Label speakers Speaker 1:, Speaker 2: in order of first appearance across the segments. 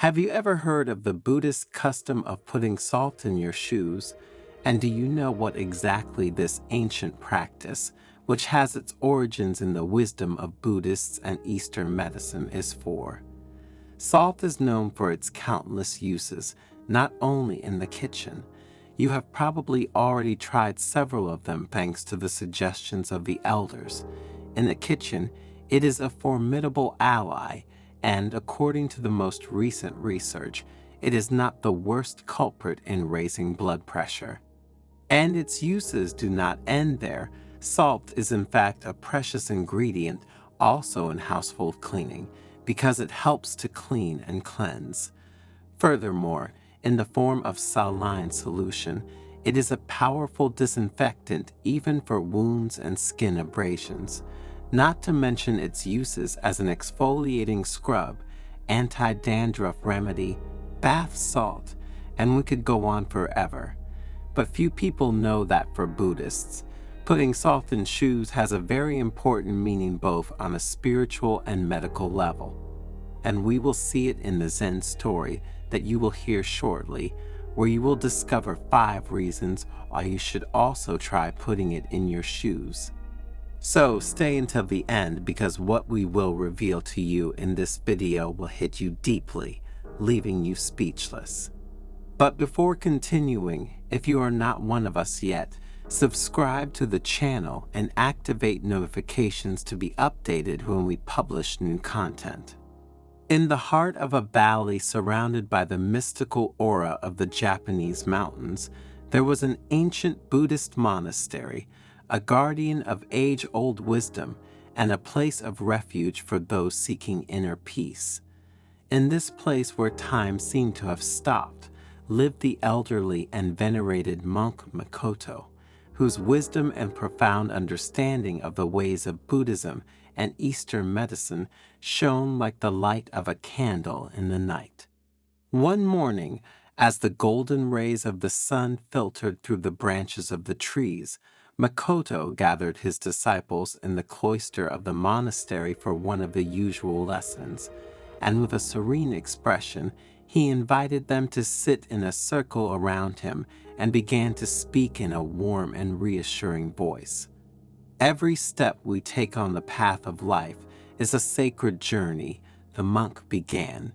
Speaker 1: Have you ever heard of the Buddhist custom of putting salt in your shoes? And do you know what exactly this ancient practice, which has its origins in the wisdom of Buddhists and Eastern medicine, is for? Salt is known for its countless uses, not only in the kitchen. You have probably already tried several of them thanks to the suggestions of the elders. In the kitchen, it is a formidable ally, and according to the most recent research, it is not the worst culprit in raising blood pressure. And its uses do not end there. Salt is in fact a precious ingredient also in household cleaning because it helps to clean and cleanse. Furthermore, in the form of saline solution, it is a powerful disinfectant even for wounds and skin abrasions, not to mention its uses as an exfoliating scrub, anti-dandruff remedy, bath salt, and we could go on forever. But few people know that for Buddhists, putting salt in shoes has a very important meaning both on a spiritual and medical level. And we will see it in the Zen story that you will hear shortly, where you will discover 5 reasons why you should also try putting it in your shoes. So stay until the end because what we will reveal to you in this video will hit you deeply, leaving you speechless. But before continuing, if you are not one of us yet, subscribe to the channel and activate notifications to be updated when we publish new content. In the heart of a valley surrounded by the mystical aura of the Japanese mountains, there was an ancient Buddhist monastery, a guardian of age-old wisdom and a place of refuge for those seeking inner peace. In this place where time seemed to have stopped, lived the elderly and venerated monk Makoto, whose wisdom and profound understanding of the ways of Buddhism and Eastern medicine shone like the light of a candle in the night. One morning, as the golden rays of the sun filtered through the branches of the trees, Makoto gathered his disciples in the cloister of the monastery for one of the usual lessons, and with a serene expression, he invited them to sit in a circle around him and began to speak in a warm and reassuring voice. Every step we take on the path of life is a sacred journey, the monk began,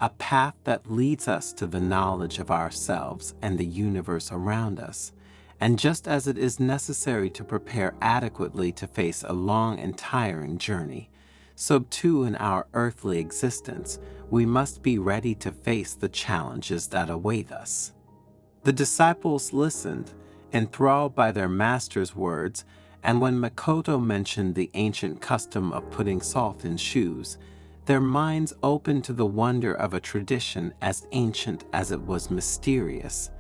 Speaker 1: a path that leads us to the knowledge of ourselves and the universe around us. And just as it is necessary to prepare adequately to face a long and tiring journey, so too in our earthly existence, we must be ready to face the challenges that await us. The disciples listened, enthralled by their master's words, and when Makoto mentioned the ancient custom of putting salt in shoes, their minds opened to the wonder of a tradition as ancient as it was mysterious.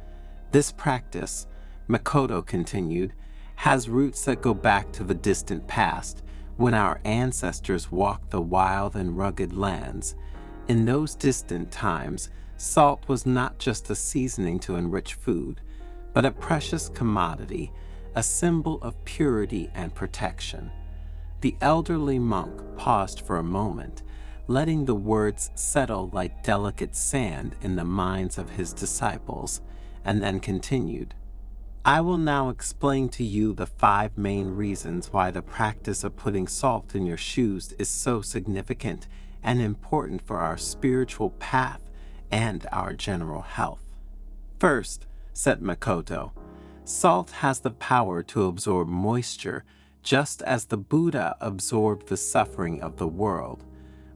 Speaker 1: This practice, Makoto continued, has roots that go back to the distant past, when our ancestors walked the wild and rugged lands. In those distant times, salt was not just a seasoning to enrich food, but a precious commodity, a symbol of purity and protection. The elderly monk paused for a moment, letting the words settle like delicate sand in the minds of his disciples, and then continued. I will now explain to you the 5 main reasons why the practice of putting salt in your shoes is so significant and important for our spiritual path and our general health. First, said Makoto, salt has the power to absorb moisture just as the Buddha absorbed the suffering of the world.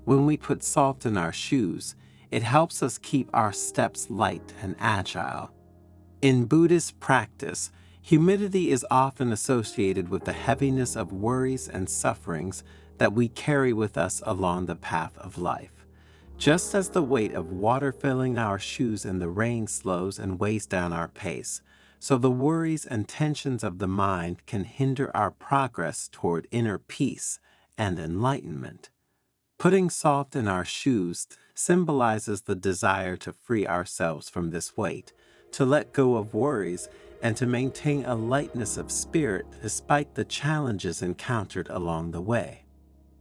Speaker 1: When we put salt in our shoes, it helps us keep our steps light and agile. In Buddhist practice, humidity is often associated with the heaviness of worries and sufferings that we carry with us along the path of life. Just as the weight of water filling our shoes in the rain slows and weighs down our pace, so the worries and tensions of the mind can hinder our progress toward inner peace and enlightenment. Putting salt in our shoes symbolizes the desire to free ourselves from this weight, to let go of worries, and to maintain a lightness of spirit despite the challenges encountered along the way.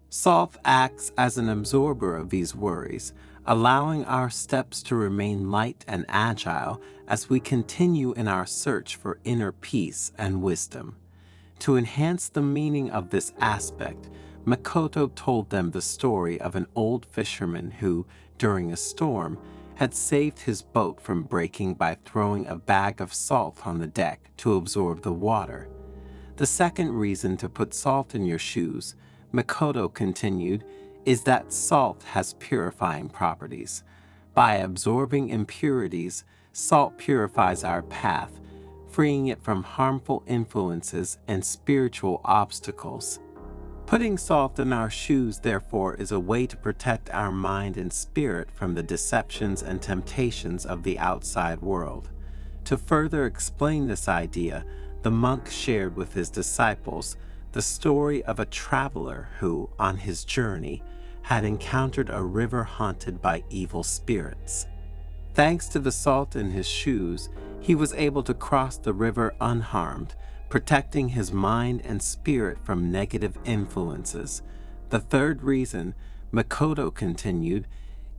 Speaker 1: Salt acts as an absorber of these worries, allowing our steps to remain light and agile as we continue in our search for inner peace and wisdom. To enhance the meaning of this aspect, Makoto told them the story of an old fisherman who, during a storm, had saved his boat from breaking by throwing a bag of salt on the deck to absorb the water. The second reason to put salt in your shoes, Makoto continued, is that salt has purifying properties. By absorbing impurities, salt purifies our path, freeing it from harmful influences and spiritual obstacles. Putting salt in our shoes, therefore, is a way to protect our mind and spirit from the deceptions and temptations of the outside world. To further explain this idea, the monk shared with his disciples the story of a traveler who, on his journey, had encountered a river haunted by evil spirits. Thanks to the salt in his shoes, he was able to cross the river unharmed, protecting his mind and spirit from negative influences. The third reason, Makoto continued,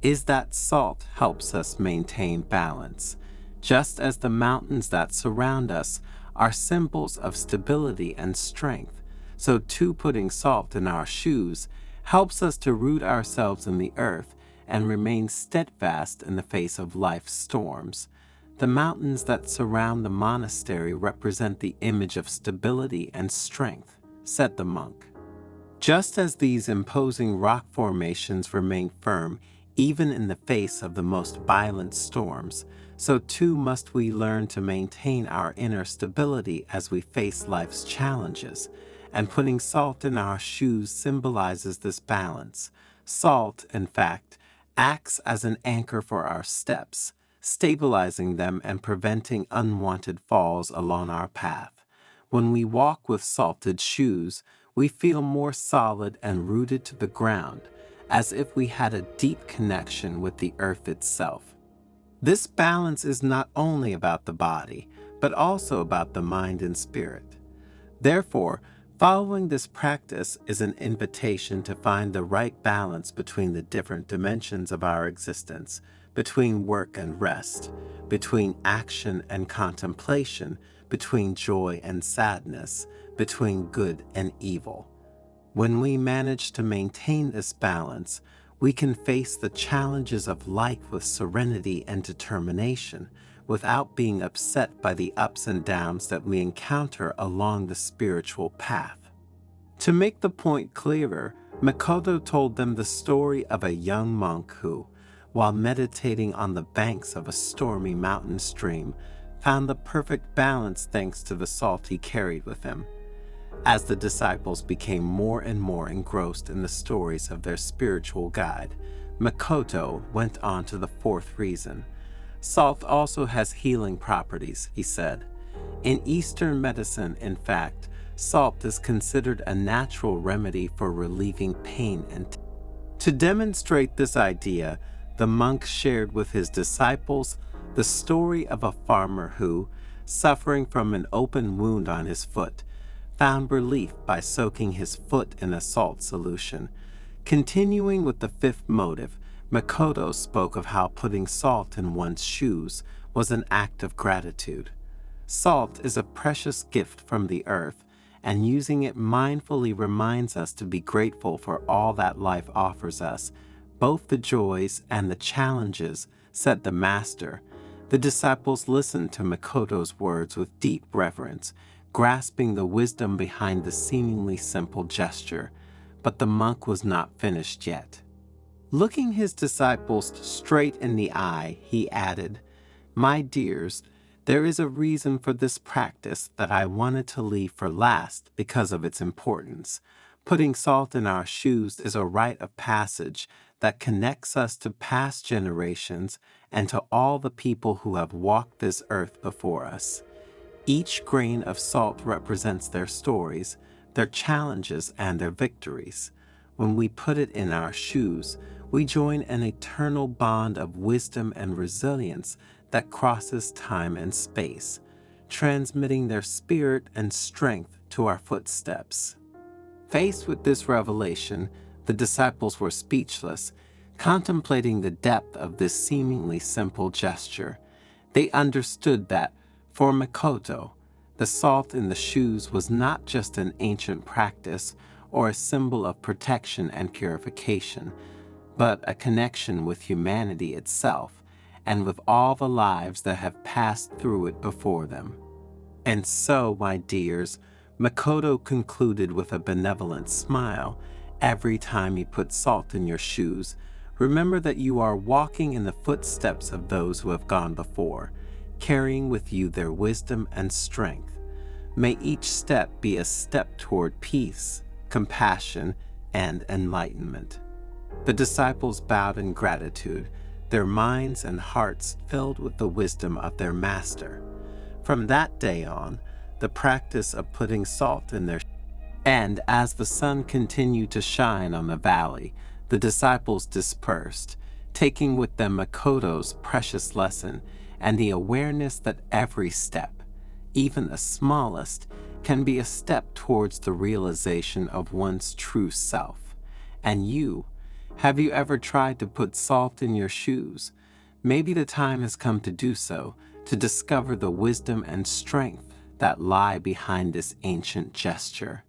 Speaker 1: is that salt helps us maintain balance. Just as the mountains that surround us are symbols of stability and strength, so too putting salt in our shoes helps us to root ourselves in the earth and remain steadfast in the face of life's storms. The mountains that surround the monastery represent the image of stability and strength, said the monk. Just as these imposing rock formations remain firm even in the face of the most violent storms, so too must we learn to maintain our inner stability as we face life's challenges, and putting salt in our shoes symbolizes this balance. Salt, in fact, acts as an anchor for our steps, stabilizing them and preventing unwanted falls along our path. When we walk with salted shoes, we feel more solid and rooted to the ground, as if we had a deep connection with the earth itself. This balance is not only about the body, but also about the mind and spirit. Therefore, following this practice is an invitation to find the right balance between the different dimensions of our existence, between work and rest, between action and contemplation, between joy and sadness, between good and evil. When we manage to maintain this balance, we can face the challenges of life with serenity and determination, without being upset by the ups and downs that we encounter along the spiritual path. To make the point clearer, Makoto told them the story of a young monk who, while meditating on the banks of a stormy mountain stream, found the perfect balance thanks to the salt he carried with him. As the disciples became more and more engrossed in the stories of their spiritual guide, Makoto went on to the fourth reason. Salt also has healing properties, he said. In Eastern medicine, in fact, salt is considered a natural remedy for relieving pain and to demonstrate this idea, the monk shared with his disciples the story of a farmer who, suffering from an open wound on his foot, found relief by soaking his foot in a salt solution. Continuing with the fifth motive, Makoto spoke of how putting salt in one's shoes was an act of gratitude. Salt is a precious gift from the earth, and using it mindfully reminds us to be grateful for all that life offers us, both the joys and the challenges, said the master. The disciples listened to Makoto's words with deep reverence, grasping the wisdom behind the seemingly simple gesture. But the monk was not finished yet. Looking his disciples straight in the eye, he added, "My dears, there is a reason for this practice that I wanted to leave for last because of its importance. Putting salt in our shoes is a rite of passage that connects us to past generations and to all the people who have walked this earth before us. Each grain of salt represents their stories, their challenges, and their victories. When we put it in our shoes, we join an eternal bond of wisdom and resilience that crosses time and space, transmitting their spirit and strength to our footsteps." Faced with this revelation, the disciples were speechless, Contemplating the depth of this seemingly simple gesture, they understood that, for Makoto, the salt in the shoes was not just an ancient practice or a symbol of protection and purification, but a connection with humanity itself and with all the lives that have passed through it before them. And so, my dears, Makoto concluded with a benevolent smile. Every time you put salt in your shoes, remember that you are walking in the footsteps of those who have gone before, carrying with you their wisdom and strength. May each step be a step toward peace, compassion, and enlightenment. The disciples bowed in gratitude, their minds and hearts filled with the wisdom of their master. From that day on, the practice of putting salt in their and as the sun continued to shine on the valley, the disciples dispersed, taking with them Makoto's precious lesson and the awareness that every step, even the smallest, can be a step towards the realization of one's true self. And you, have you ever tried to put salt in your shoes? Maybe the time has come to do so, to discover the wisdom and strength that lie behind this ancient gesture.